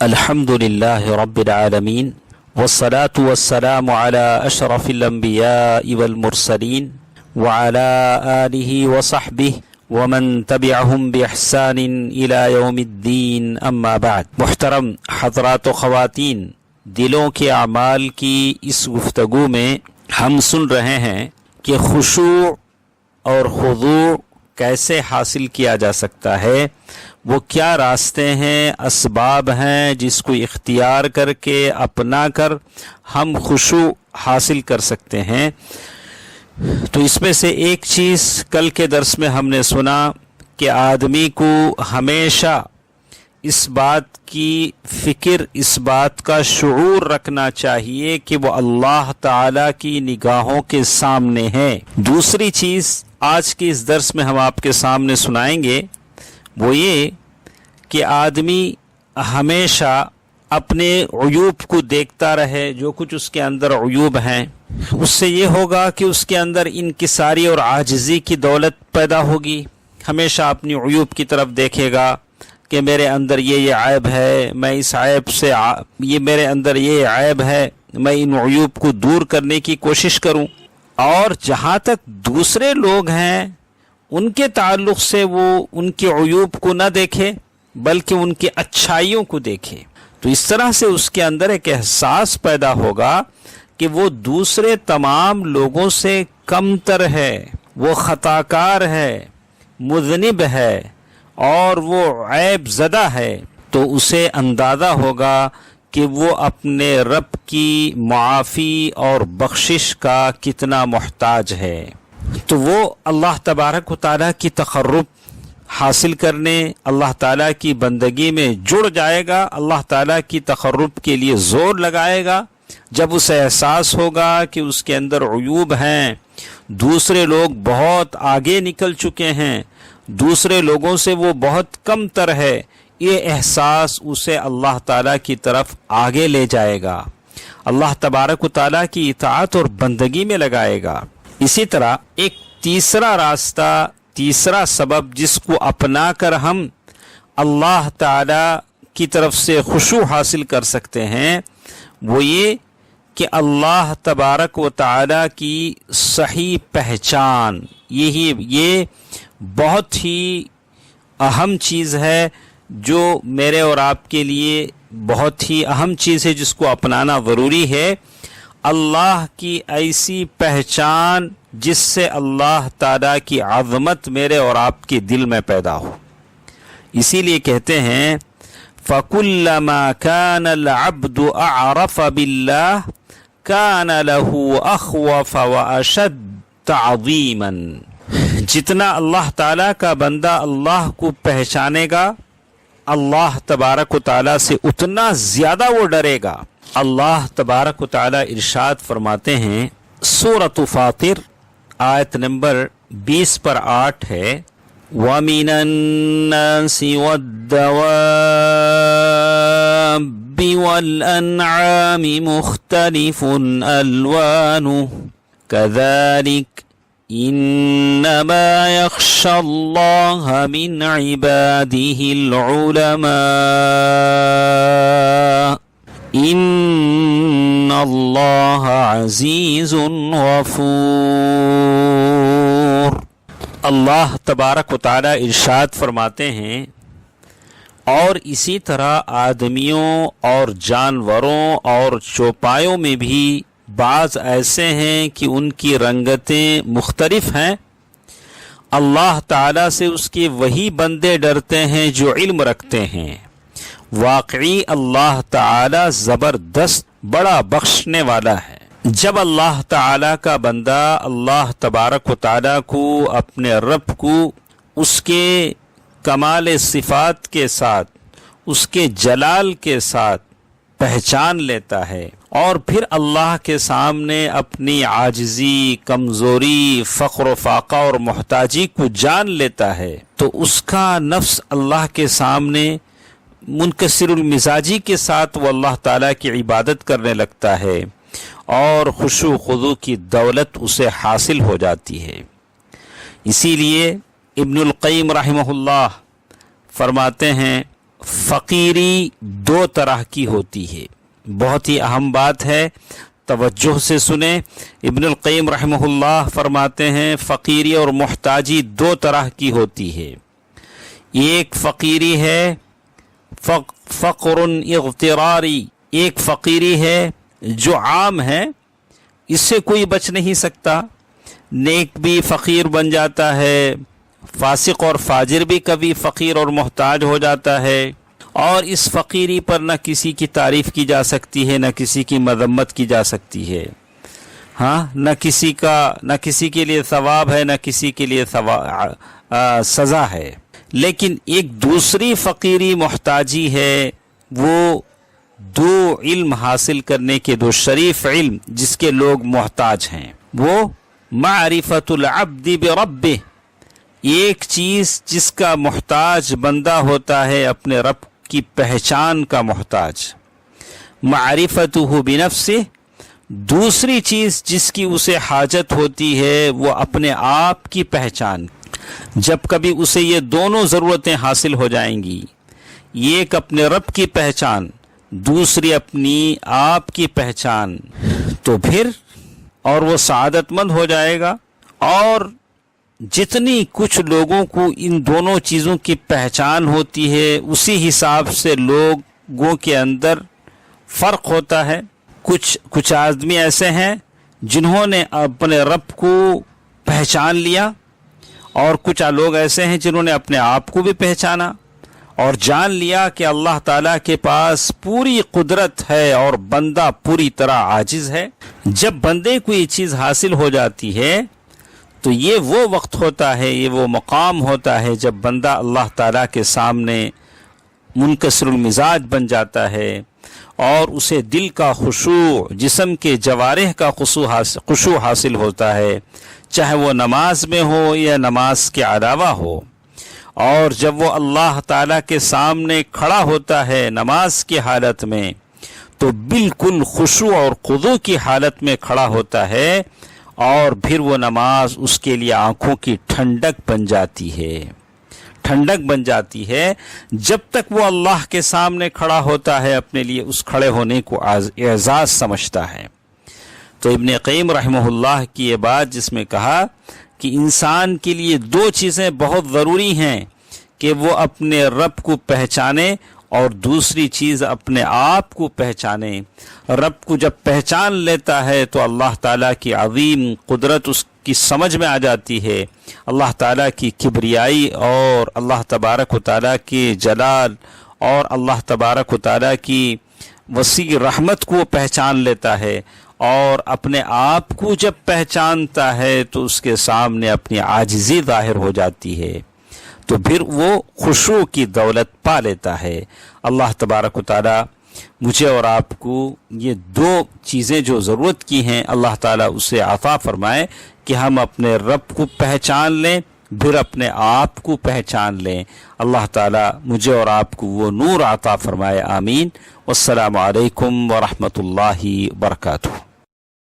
الحمد لله رب العالمين والصلاة والسلام على أشرف الأنبياء والمرسلين وعلى آله وصحبه ومن تبعهم بإحسان إلى يوم الدين أما بعد. محترم حضرات و خواتین، دلوں کے اعمال کی اس گفتگو میں ہم سن رہے ہیں کہ خشوع اور خضوع کیسے حاصل کیا جا سکتا ہے، وہ کیا راستے ہیں، اسباب ہیں جس کو اختیار کر کے اپنا کر ہم خشوع حاصل کر سکتے ہیں. تو اس میں سے ایک چیز کل کے درس میں ہم نے سنا کہ آدمی کو ہمیشہ اس بات کی فکر، اس بات کا شعور رکھنا چاہیے کہ وہ اللہ تعالی کی نگاہوں کے سامنے ہے. دوسری چیز آج کے اس درس میں ہم آپ کے سامنے سنائیں گے، وہ یہ کہ آدمی ہمیشہ اپنے عیوب کو دیکھتا رہے، جو کچھ اس کے اندر عیوب ہیں. اس سے یہ ہوگا کہ اس کے اندر انکساری اور عاجزی کی دولت پیدا ہوگی. ہمیشہ اپنی عیوب کی طرف دیکھے گا کہ میرے اندر یہ عیب ہے، میں اس عیب سے یہ میرے اندر یہ عیب ہے، میں ان عیوب کو دور کرنے کی کوشش کروں. اور جہاں تک دوسرے لوگ ہیں ان کے تعلق سے وہ ان کے عیوب کو نہ دیکھے بلکہ ان کی اچھائیوں کو دیکھے. تو اس طرح سے اس کے اندر ایک احساس پیدا ہوگا کہ وہ دوسرے تمام لوگوں سے کمتر ہے، وہ خطاکار ہے، مذنب ہے اور وہ عیب زدہ ہے. تو اسے اندازہ ہوگا کہ وہ اپنے رب کی معافی اور بخشش کا کتنا محتاج ہے. تو وہ اللہ تبارک و تعالیٰ کی تقرب حاصل کرنے، اللہ تعالیٰ کی بندگی میں جڑ جائے گا، اللہ تعالیٰ کی تقرب کے لیے زور لگائے گا. جب اسے احساس ہوگا کہ اس کے اندر عیوب ہیں، دوسرے لوگ بہت آگے نکل چکے ہیں، دوسرے لوگوں سے وہ بہت کم تر ہے، یہ احساس اسے اللہ تعالیٰ کی طرف آگے لے جائے گا، اللہ تبارک و تعالیٰ کی اطاعت اور بندگی میں لگائے گا. اسی طرح ایک تیسرا راستہ، تیسرا سبب جس کو اپنا کر ہم اللہ تعالیٰ کی طرف سے خشوع حاصل کر سکتے ہیں، وہ یہ کہ اللہ تبارک و تعالیٰ کی صحیح پہچان. یہ بہت ہی اہم چیز ہے جو میرے اور آپ کے لیے بہت ہی اہم چیز ہے جس کو اپنانا ضروری ہے. اللہ کی ایسی پہچان جس سے اللہ تعالیٰ کی عظمت میرے اور آپ کے دل میں پیدا ہو. اسی لیے کہتے ہیں فَكُلَّمَا كَانَ الْعَبْدُ أَعْرَفَ بِاللَّهِ كَانَ لَهُ أَخْوَفَ وَأَشَدَّ تَعْظِيمًا. جتنا اللہ تعالیٰ کا بندہ اللہ کو پہچانے گا، اللہ تبارک و تعالیٰ سے اتنا زیادہ وہ ڈرے گا. اللہ تبارک و تعالیٰ ارشاد فرماتے ہیں، سورۃ فاطر آیت نمبر 20 پر 8 ہے، وَمِنَ النَّاسِ وَالدَّوَابِّ وَالْأَنْعَامِ مُخْتَلِفٌ أَلْوَانُهُ كَذَلِكَ إِنَّمَا يَخْشَى اللَّهَ مِنْ عِبَادِهِ الْعُلَمَاءُ ان اللہ عزیز غفور. اللہ تبارک و تعالی ارشاد فرماتے ہیں، اور اسی طرح آدمیوں اور جانوروں اور چوپایوں میں بھی بعض ایسے ہیں کہ ان کی رنگتیں مختلف ہیں. اللہ تعالی سے اس کے وہی بندے ڈرتے ہیں جو علم رکھتے ہیں. واقعی اللہ تعالی زبردست بڑا بخشنے والا ہے. جب اللہ تعالی کا بندہ اللہ تبارک و تعالی کو، اپنے رب کو اس کے کمال صفات کے ساتھ، اس کے جلال کے ساتھ پہچان لیتا ہے اور پھر اللہ کے سامنے اپنی عاجزی، کمزوری، فقر و فاقہ اور محتاجی کو جان لیتا ہے، تو اس کا نفس اللہ کے سامنے منکسر المزاجی کے ساتھ وہ اللہ تعالیٰ کی عبادت کرنے لگتا ہے اور خشوع خضوع کی دولت اسے حاصل ہو جاتی ہے. اسی لیے ابن القیم رحمہ اللہ فرماتے ہیں فقیری دو طرح کی ہوتی ہے. بہت ہی اہم بات ہے، توجہ سے سنیں. ابن القیم رحمہ اللہ فرماتے ہیں فقیری اور محتاجی دو طرح کی ہوتی ہے. ایک فقیری ہے فقر اغتراری، ایک فقیری ہے جو عام ہے، اس سے کوئی بچ نہیں سکتا. نیک بھی فقیر بن جاتا ہے، فاسق اور فاجر بھی کبھی فقیر اور محتاج ہو جاتا ہے، اور اس فقیری پر نہ کسی کی تعریف کی جا سکتی ہے، نہ کسی کی مذمت کی جا سکتی ہے. نہ کسی کے لیے ثواب ہے، نہ کسی کے لیے سزا ہے. لیکن ایک دوسری فقیری محتاجی ہے، وہ دو علم حاصل کرنے کے، دو شریف علم جس کے لوگ محتاج ہیں. وہ معرفت العبد بربہ، ایک چیز جس کا محتاج بندہ ہوتا ہے اپنے رب کی پہچان کا محتاج. معرفتہ بنفسہ، دوسری چیز جس کی اسے حاجت ہوتی ہے وہ اپنے آپ کی پہچان. جب کبھی اسے یہ دونوں ضرورتیں حاصل ہو جائیں گی، ایک اپنے رب کی پہچان، دوسری اپنی آپ کی پہچان، تو پھر اور وہ سعادت مند ہو جائے گا. اور جتنی کچھ لوگوں کو ان دونوں چیزوں کی پہچان ہوتی ہے، اسی حساب سے لوگوں کے اندر فرق ہوتا ہے. کچھ آدمی ایسے ہیں جنہوں نے اپنے رب کو پہچان لیا، اور کچھ لوگ ایسے ہیں جنہوں نے اپنے آپ کو بھی پہچانا اور جان لیا کہ اللہ تعالیٰ کے پاس پوری قدرت ہے اور بندہ پوری طرح عاجز ہے. جب بندے کو یہ چیز حاصل ہو جاتی ہے تو یہ وہ وقت ہوتا ہے، یہ وہ مقام ہوتا ہے جب بندہ اللہ تعالیٰ کے سامنے منکسر المزاج بن جاتا ہے، اور اسے دل کا خشوع، جسم کے جوارح کا خشوع حاصل ہوتا ہے، چاہے وہ نماز میں ہو یا نماز کے علاوہ ہو. اور جب وہ اللہ تعالیٰ کے سامنے کھڑا ہوتا ہے نماز کی حالت میں، تو بالکل خشوع اور خضوع کی حالت میں کھڑا ہوتا ہے، اور پھر وہ نماز اس کے لیے آنکھوں کی ٹھنڈک بن جاتی ہے. جب تک وہ اللہ کے سامنے کھڑا ہوتا ہے اپنے لیے اس کھڑے ہونے کو اعزاز سمجھتا ہے. تو ابن قیم رحمہ اللہ کی یہ بات جس میں کہا کہ انسان کے لیے دو چیزیں بہت ضروری ہیں کہ وہ اپنے رب کو پہچانے، اور دوسری چیز اپنے آپ کو پہچانے. رب کو جب پہچان لیتا ہے تو اللہ تعالیٰ کی عظیم قدرت اس کی سمجھ میں آ جاتی ہے، اللہ تعالیٰ کی کبریائی اور اللہ تبارک و تعالیٰ کے جلال اور اللہ تبارک و تعالیٰ کی وسیع رحمت کو پہچان لیتا ہے. اور اپنے آپ کو جب پہچانتا ہے تو اس کے سامنے اپنی عاجزی ظاہر ہو جاتی ہے، تو پھر وہ خشوع کی دولت پا لیتا ہے. اللہ تبارک و تعالیٰ مجھے اور آپ کو یہ دو چیزیں جو ضرورت کی ہیں اللہ تعالیٰ اسے عطا فرمائے کہ ہم اپنے رب کو پہچان لیں، پھر اپنے آپ کو پہچان لیں. اللہ تعالیٰ مجھے اور آپ کو وہ نور عطا فرمائے. آمین. والسلام علیکم ورحمۃ اللہ وبرکاتہ.